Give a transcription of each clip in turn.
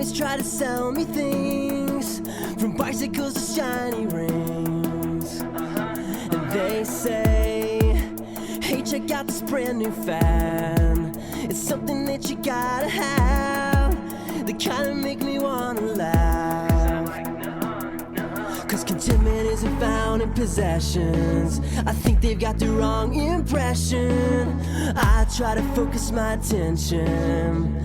always try to sell me things, from bicycles to shiny rings. And they say, hey, check out this brand new fan. It's something that you gotta have, that kinda make me wanna laugh. Cause contentment isn't found in possessions. I think they've got the wrong impression. I try to focus my attention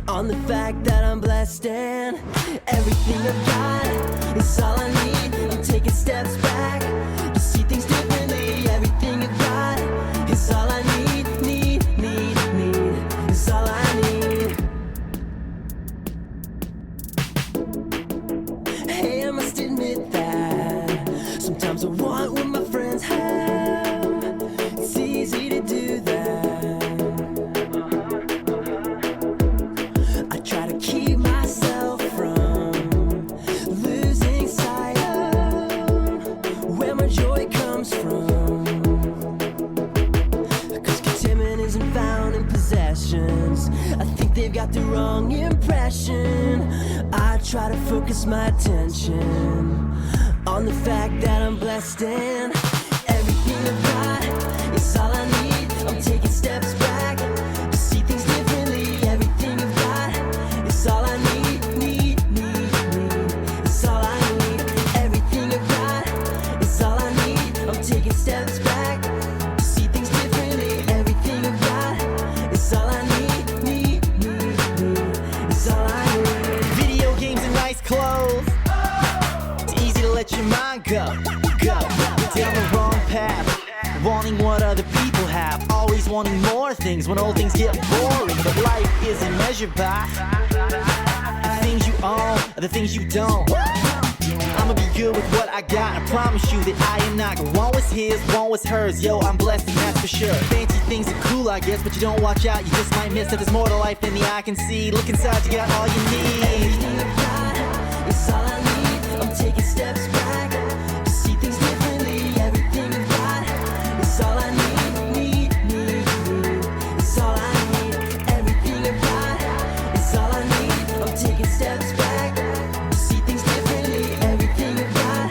on the fact that I'm blessed and everything I've got is all I need. I'm taking steps back to see things differently. Everything I've got is all I need, need, is all I need. Hey, I must admit that sometimes I want what my friends have. It's easy to do that. I try to keep myself from losing sight of where my joy comes from. Cause contentment isn't found in possessions. I think they've got the wrong impression. I try to focus my attention on the fact that I'm blessed and everything I've got is all I need. I'm taking steps back to see things differently. Everything I've got is all I need, need, is all I need. Everything I've got is all I need. I'm taking steps back to see things differently. Everything I've got is all I need, need, is all I need. Video games and nice clothes, it's easy to let your mind go down the wrong path, wanting what other people have, always wanting more things when old things get boring. But life isn't measured by the things you own or the things you don't. I'ma be good with what I got. I promise you that I am not. One was his, one was hers. Yo, I'm blessed and that's for sure. Fancy things are cool, I guess, but you don't watch out, you just might miss that there's more to life than the eye can see. Look inside, you got all you need. Everything I've got is all I need. I'm taking steps back to see things differently. Everything I've got is all I need, need, is all I need. Everything I've got is all I need. I'm taking steps back to see things differently. Everything I've got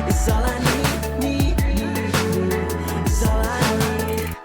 is all I need, need, is all I need.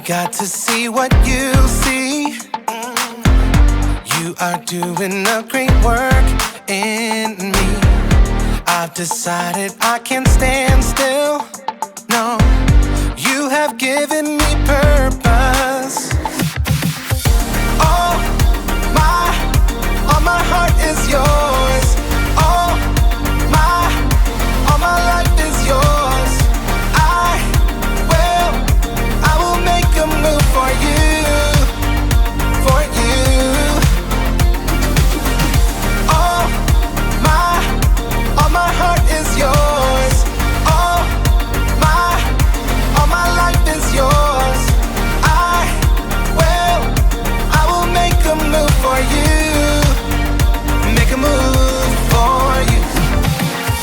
got to see what you see. You are doing a great work in me. I've decided I can't stand still. No, you have given me purpose. All my heart is yours. All my life is yours. I will make a move for you, for you. All my heart is yours. All my life is yours. I will make a move for you. Make a move for you.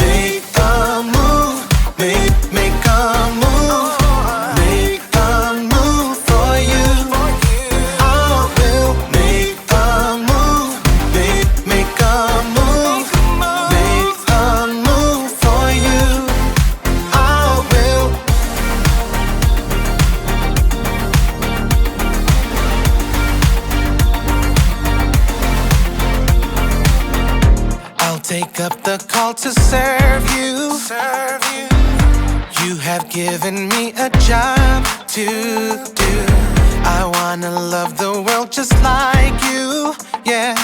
Make a move. Make a move. Make a move for you. I will make a move. Make a move. Make a move for you. I will. I'll take up the call to serve you. You have given me a job to do. I wanna love the world just like you. Yeah,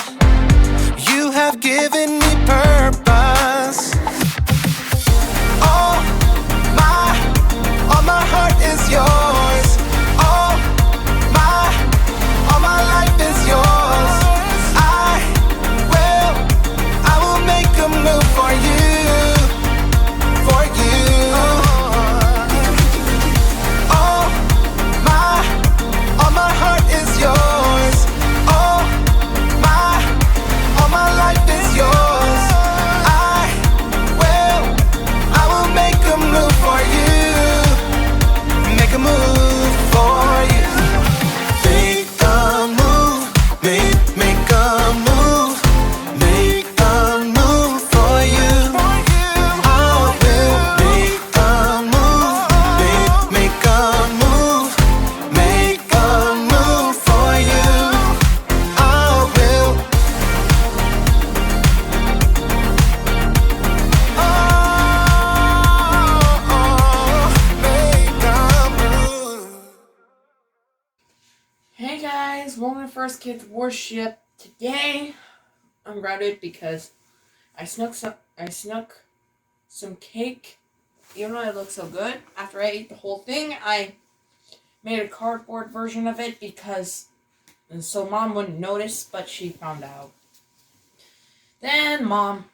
you have given me purpose. All my heart is yours. All my life is yours. I will make a move for you, for you. All my heart is yours. All my life is yours. I will make a move for you. Make a move for you. Make a move. Make a move. Make a move for you. I will make a move. Make a move. Make a move for you. I will. Make a move. Hey guys, welcome to First Kids Worship. Today, I'm grounded because I snuck some cake, even though it looked so good. After I ate the whole thing, I made a cardboard version of it and so Mom wouldn't notice, but she found out. Then Mom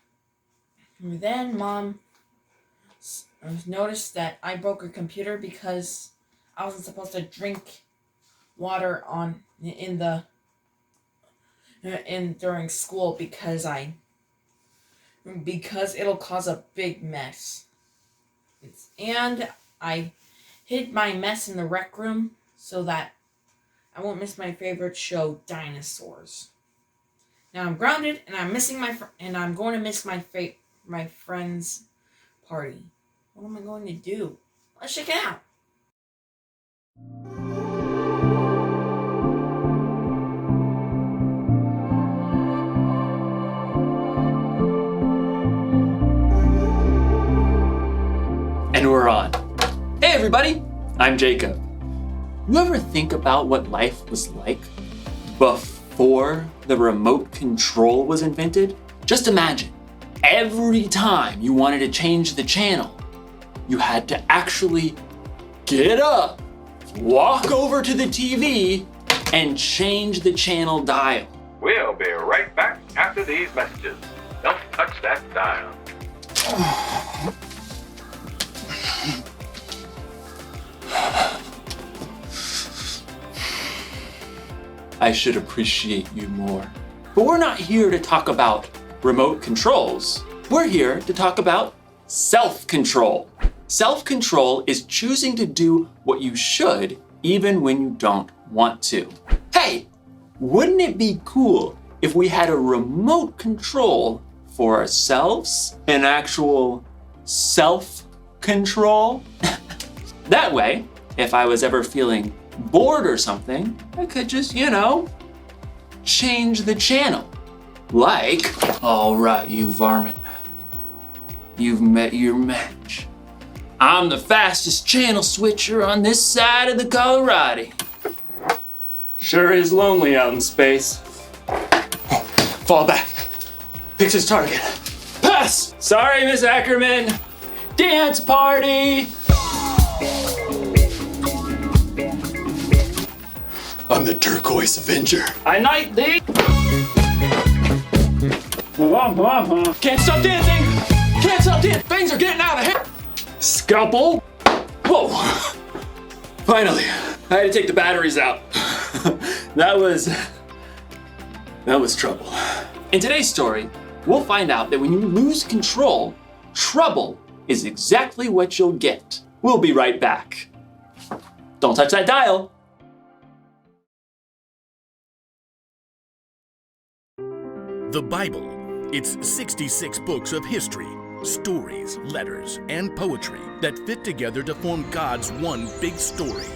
noticed that I broke her computer because I wasn't supposed to drink water during school because it'll cause a big mess. And I hid my mess in the rec room so that I won't miss my favorite show, Dinosaurs. Now I'm grounded and I'm going to miss my friend's party. What am I going to do? Let's check it out. And we're on. Hey everybody, I'm Jacob. You ever think about what life was like before the remote control was invented? Just imagine, every time you wanted to change the channel, you had to actually get up, walk over to the TV, and change the channel dial. We'll be right back after these messages. Don't touch that dial. I should appreciate you more. But we're not here to talk about remote controls. We're here to talk about self-control. Self-control is choosing to do what you should even when you don't want to. Hey, wouldn't it be cool if we had a remote control for ourselves? An actual self-control? That way, if I was ever feeling bored or something, I could just, change the channel. Like, all right, you varmint. You've met your match. I'm the fastest channel switcher on this side of the Colorado. Sure is lonely out in space. Fall back. Picks his target. Pass! Sorry, Miss Ackerman. Dance party! I'm the Turquoise Avenger. I knight thee! Can't stop dancing! Can't stop dancing! Things are getting out of hand! Scalpel! Whoa! Finally, I had to take the batteries out. That was trouble. In today's story, we'll find out that when you lose control, trouble is exactly what you'll get. We'll be right back. Don't touch that dial. The Bible. It's 66 books of history, stories, letters, and poetry that fit together to form God's one big story.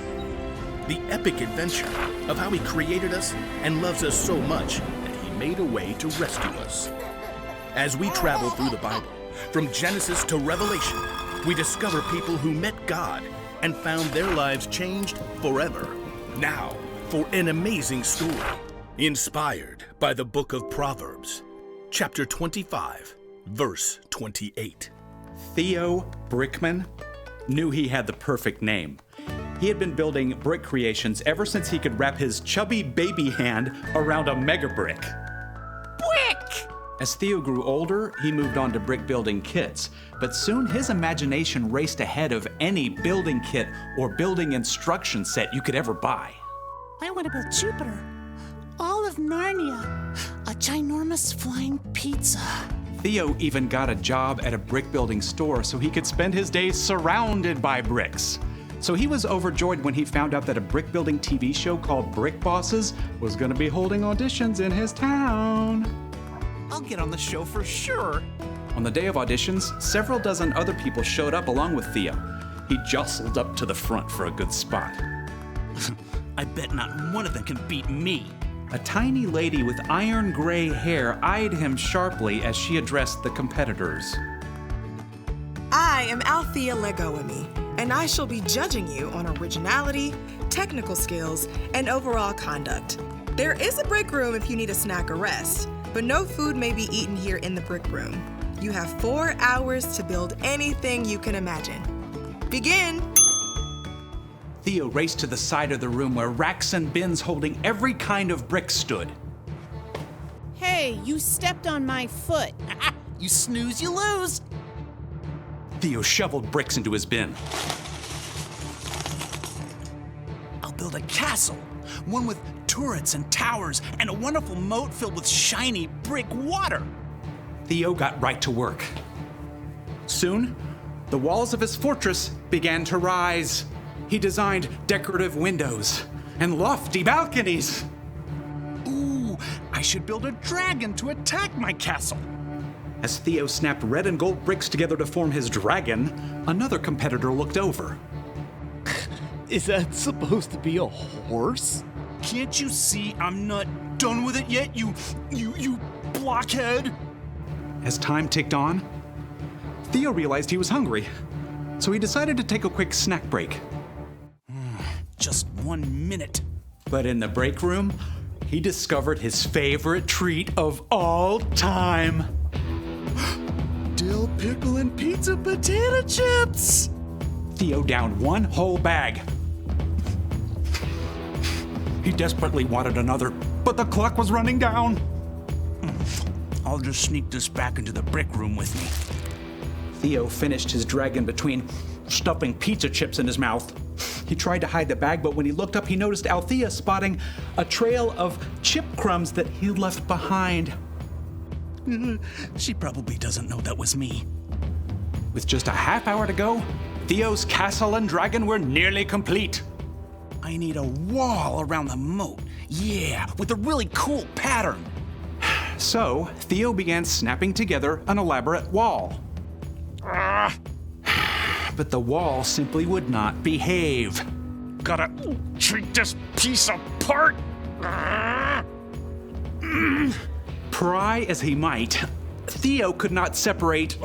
The epic adventure of how He created us and loves us so much that He made a way to rescue us. As we travel through the Bible, from Genesis to Revelation, we discover people who met God and found their lives changed forever. Now, for an amazing story, inspired by the book of Proverbs, chapter 25, verse 28. Theo Brickman knew he had the perfect name. He had been building brick creations ever since he could wrap his chubby baby hand around a mega brick. Brick! As Theo grew older, he moved on to brick building kits, but soon his imagination raced ahead of any building kit or building instruction set you could ever buy. I want to build Jupiter, all of Narnia, a ginormous flying pizza. Theo even got a job at a brick building store so he could spend his days surrounded by bricks. So he was overjoyed when he found out that a brick building TV show called Brick Bosses was going to be holding auditions in his town. I'll get on the show for sure. On the day of auditions, several dozen other people showed up along with Theo. He jostled up to the front for a good spot. I bet not one of them can beat me. A tiny lady with iron gray hair eyed him sharply as she addressed the competitors. I am Althea Legoimi, and I shall be judging you on originality, technical skills, and overall conduct. There is a break room if you need a snack or rest, but no food may be eaten here in the brick room. You have 4 hours to build anything you can imagine. Begin! Theo raced to the side of the room where racks and bins holding every kind of brick stood. Hey, you stepped on my foot. You snooze, you lose. Theo shoveled bricks into his bin. I'll build a castle, one with turrets and towers and a wonderful moat filled with shiny brick water. Theo got right to work. Soon, the walls of his fortress began to rise. He designed decorative windows and lofty balconies. Ooh, I should build a dragon to attack my castle. As Theo snapped red and gold bricks together to form his dragon, another competitor looked over. Is that supposed to be a horse? Can't you see I'm not done with it yet, you blockhead? As time ticked on, Theo realized he was hungry, so he decided to take a quick snack break. Just 1 minute. But in the break room, he discovered his favorite treat of all time. Dill pickle and pizza potato chips! Theo downed one whole bag. He desperately wanted another, but the clock was running down. I'll just sneak this back into the brick room with me. Theo finished his dragon between stuffing pizza chips in his mouth. He tried to hide the bag, but when he looked up, he noticed Althea spotting a trail of chip crumbs that he left behind. She probably doesn't know that was me. With just a half hour to go, Theo's castle and dragon were nearly complete. I need a wall around the moat. Yeah, with a really cool pattern. So, Theo began snapping together an elaborate wall. But the wall simply would not behave. gotta treat this piece apart. Pry as he might, Theo could not separate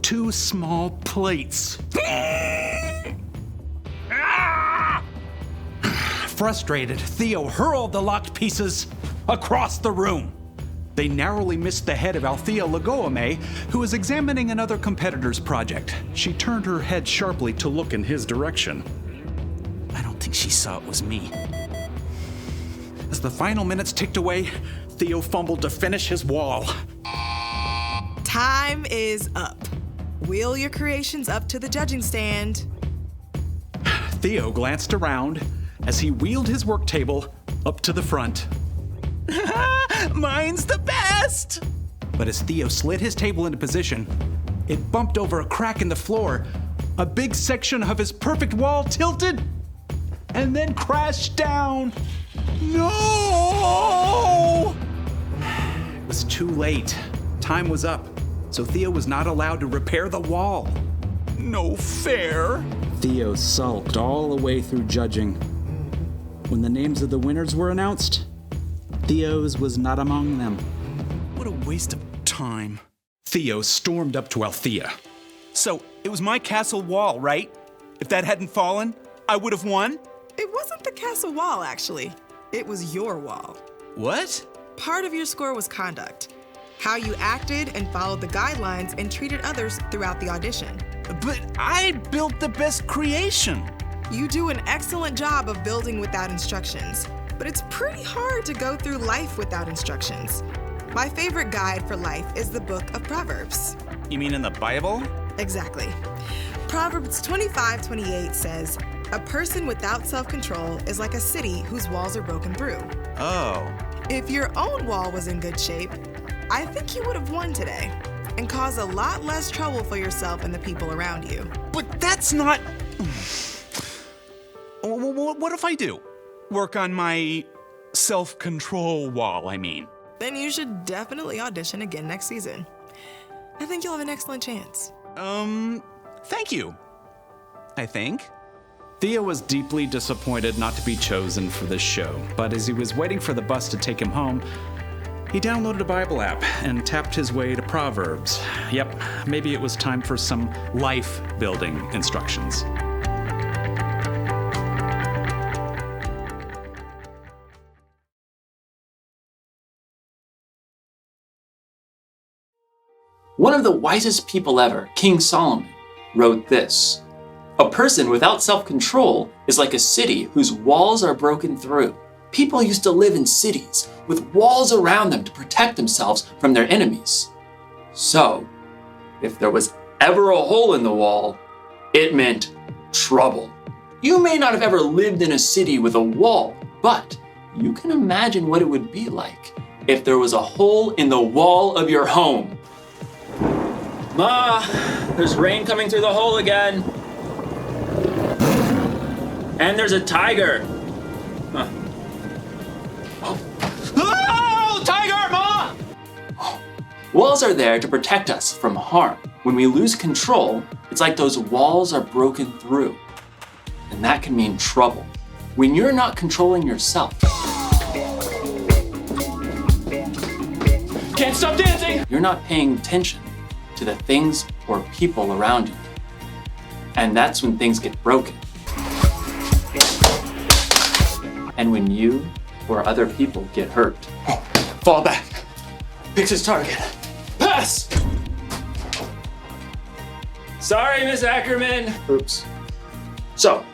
two small plates. Frustrated, Theo hurled the locked pieces across the room. They narrowly missed the head of Althea Legoame, who was examining another competitor's project. She turned her head sharply to look in his direction. I don't think she saw it was me. As the final minutes ticked away, Theo fumbled to finish his wall. Time is up. Wheel your creations up to the judging stand. Theo glanced around as he wheeled his work table up to the front. Mine's the best! But as Theo slid his table into position, it bumped over a crack in the floor. A big section of his perfect wall tilted and then crashed down. No! It was too late. Time was up, so Theo was not allowed to repair the wall. No fair. Theo sulked all the way through judging. When the names of the winners were announced, Theo's was not among them. What a waste of time. Theo stormed up to Althea. So, it was my castle wall, right? If that hadn't fallen, I would have won? It wasn't the castle wall, actually. It was your wall. What? Part of your score was conduct. How you acted and followed the guidelines and treated others throughout the audition. But I built the best creation. You do an excellent job of building without instructions, but it's pretty hard to go through life without instructions. My favorite guide for life is the book of Proverbs. You mean in the Bible? Exactly. Proverbs 25:28 says, "A person without self-control is like a city whose walls are broken through." Oh. If your own wall was in good shape, I think you would have won today and caused a lot less trouble for yourself and the people around you. But that's not... What if I do? Work on my self-control wall, I mean. Then you should definitely audition again next season. I think you'll have an excellent chance. Thank you. I think. Theo was deeply disappointed not to be chosen for this show, but as he was waiting for the bus to take him home, he downloaded a Bible app and tapped his way to Proverbs. Yep, maybe it was time for some life-building instructions. One of the wisest people ever, King Solomon, wrote this: "A person without self-control is like a city whose walls are broken through." People used to live in cities with walls around them to protect themselves from their enemies. So, if there was ever a hole in the wall, it meant trouble. You may not have ever lived in a city with a wall, but you can imagine what it would be like if there was a hole in the wall of your home. Ma, there's rain coming through the hole again. And there's a tiger. Huh. Oh, tiger, Ma! Walls are there to protect us from harm. When we lose control, it's like those walls are broken through. And that can mean trouble. When you're not controlling yourself. Can't stop dancing! You're not paying attention to the things or people around you. And that's when things get broken. And when you or other people get hurt. Oh, fall back. Picks his target. Pass! Sorry, Miss Ackerman. Oops. So,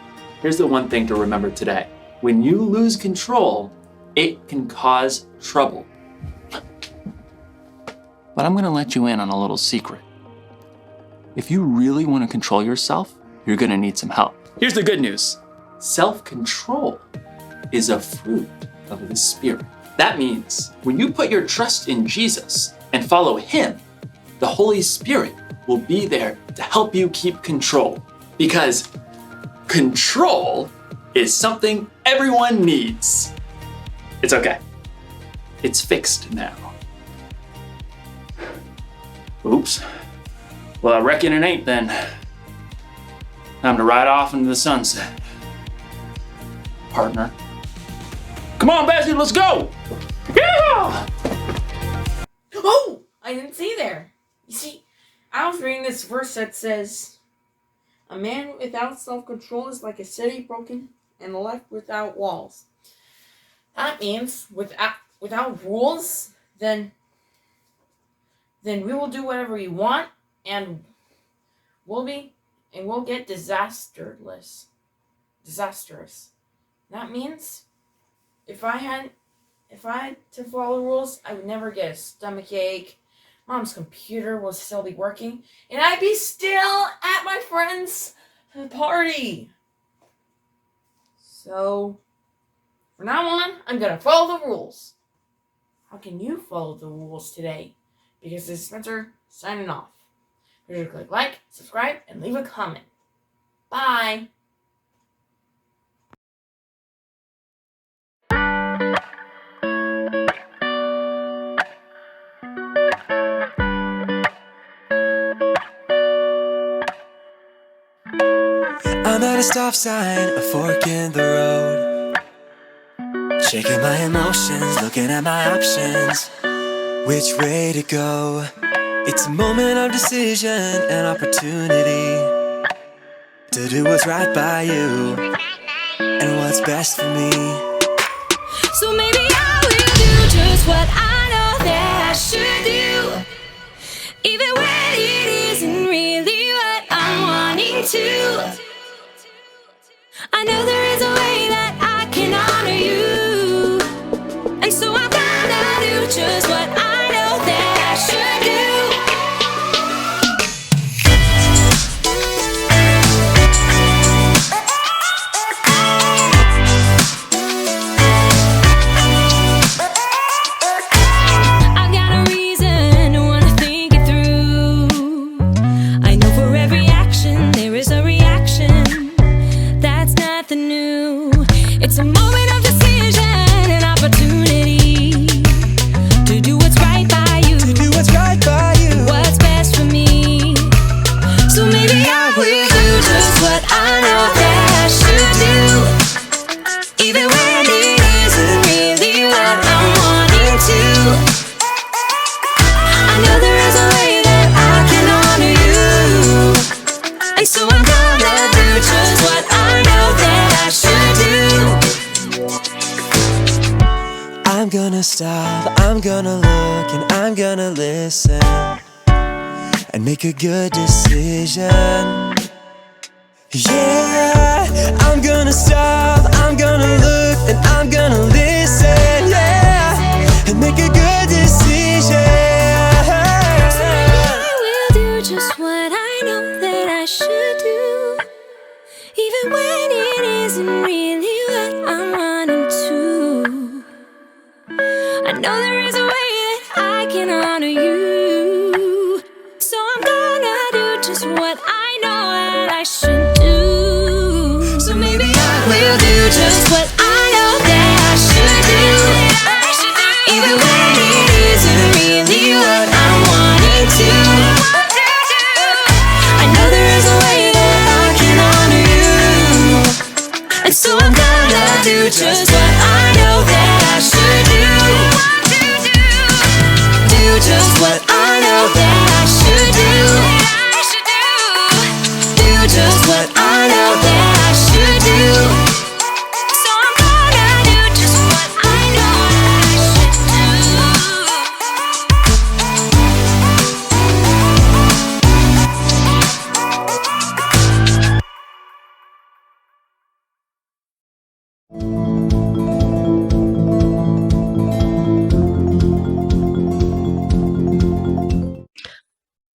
here's the one thing to remember today. When you lose control, it can cause trouble. But I'm gonna let you in on a little secret. If you really want to control yourself, you're gonna need some help. Here's the good news. Self-control is a fruit of the Spirit. That means when you put your trust in Jesus and follow Him, the Holy Spirit will be there to help you keep control. Because control is something everyone needs. It's okay. It's fixed now. Oops. Well, I reckon it ain't then. Time to ride off into the sunset. partner. Come on, Bessie, let's go! Yeah! Oh! I didn't see there. You see, I was reading this verse that says, a man without self-control is like a city broken and left without walls. That means without rules, then we will do whatever we want, and we'll get disastrous. That means if I had to follow rules, I would never get a stomach ache. Mom's computer will still be working, and I'd be still at my friend's party. So, from now on, I'm gonna follow the rules. How can you follow the rules today? Because this is Spencer signing off. Be sure to click like, subscribe, and leave a comment. Bye. I'm at a stop sign, a fork in the road. Shaking my emotions, looking at my options. Which way to go? It's a moment of decision and opportunity to do what's right by you and what's best for me. So maybe I will do just what I know that I should do, even when it isn't really what I'm wanting to. I know there is a way that I can honor you, and so I'm gonna do just what I know that I should do. I've got a reason to wanna think it through. I know for every action there is a reaction. That's nothing new. It's a moment of decision and opportunity to do what's right by you. To do what's right by you. What's best for me. So maybe I will do just what I know that I should do, even when it isn't really what I'm wanting to. I know there is a way that I can honor you, and so I'm gonna do just what I know that I should do. I'm gonna stop, I'm gonna look, and I'm gonna listen and make a good decision. Yeah, I'm gonna stop, I'm gonna look, and I'm gonna listen. Yeah, and make a good decision. So maybe I will do just what I know that I should do, even when it isn't really what I'm wanting to. I know there is a way that I can honor you, so I'm gonna do just what I know that I should do. So maybe I will do just what I know that I should do, even when it isn't really what I'm wanting to. I know there is a way that I can honor you, and so I'm gonna do just what I know that I should do. Do just what I know that I should do. Do just what I know that I should do. So I'm gonna do just what I know that I should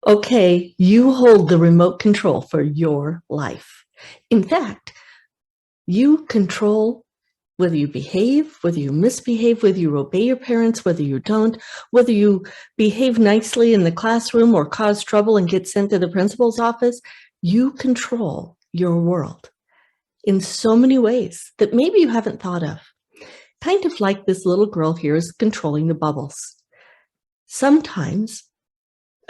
Okay, you hold the remote control for your life. In fact, you control whether you behave, whether you misbehave, whether you obey your parents, whether you don't, whether you behave nicely in the classroom or cause trouble and get sent to the principal's office. You control your world in so many ways that maybe you haven't thought of. Kind of like this little girl here is controlling the bubbles. Sometimes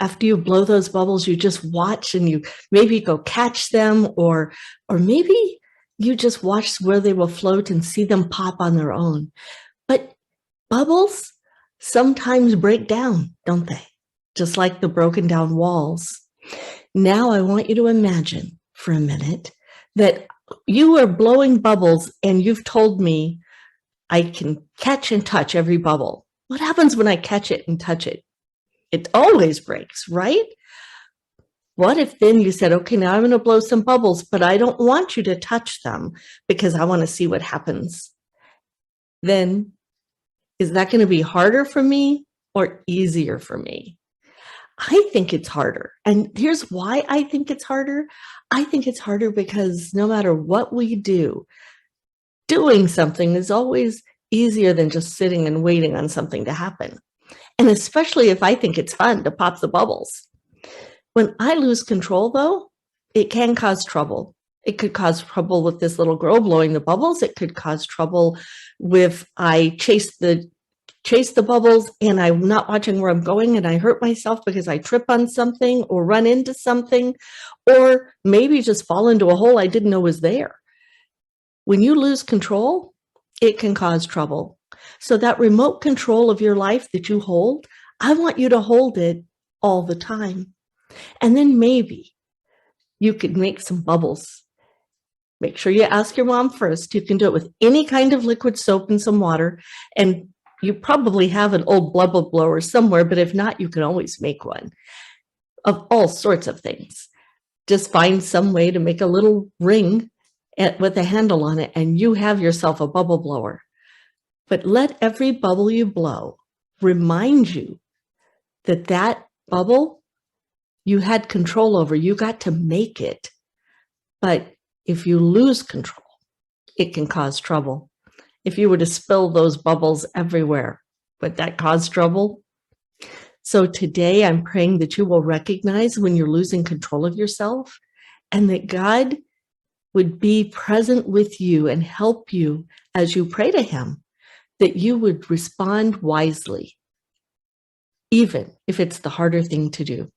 after you blow those bubbles, you just watch and you maybe go catch them, or maybe you just watch where they will float and see them pop on their own. But bubbles sometimes break down, don't they? Just like the broken down walls. Now I want you to imagine for a minute that you are blowing bubbles and you've told me I can catch and touch every bubble. What happens when I catch it and touch it? It always breaks, right? What if then you said, okay, now I'm going to blow some bubbles, but I don't want you to touch them because I want to see what happens. Then is that going to be harder for me or easier for me? I think it's harder. And here's why I think it's harder. I think it's harder because no matter what we do, doing something is always easier than just sitting and waiting on something to happen. And especially if I think it's fun to pop the bubbles. When I lose control, though, it can cause trouble. It could cause trouble with this little girl blowing the bubbles. It could cause trouble if I chase the bubbles and I'm not watching where I'm going and I hurt myself because I trip on something or run into something, or maybe just fall into a hole I didn't know was there. When you lose control, it can cause trouble. So that remote control of your life that you hold, I want you to hold it all the time. And then maybe you could make some bubbles. Make sure you ask your mom first. You can do it with any kind of liquid soap and some water. And you probably have an old bubble blower somewhere, but if not, you can always make one of all sorts of things. Just find some way to make a little ring with a handle on it, and you have yourself a bubble blower. But let every bubble you blow remind you that that bubble you had control over. You got to make it. But if you lose control, it can cause trouble. If you were to spill those bubbles everywhere, would that cause trouble? So today I'm praying that you will recognize when you're losing control of yourself and that God would be present with you and help you as you pray to him, that you would respond wisely, even if it's the harder thing to do.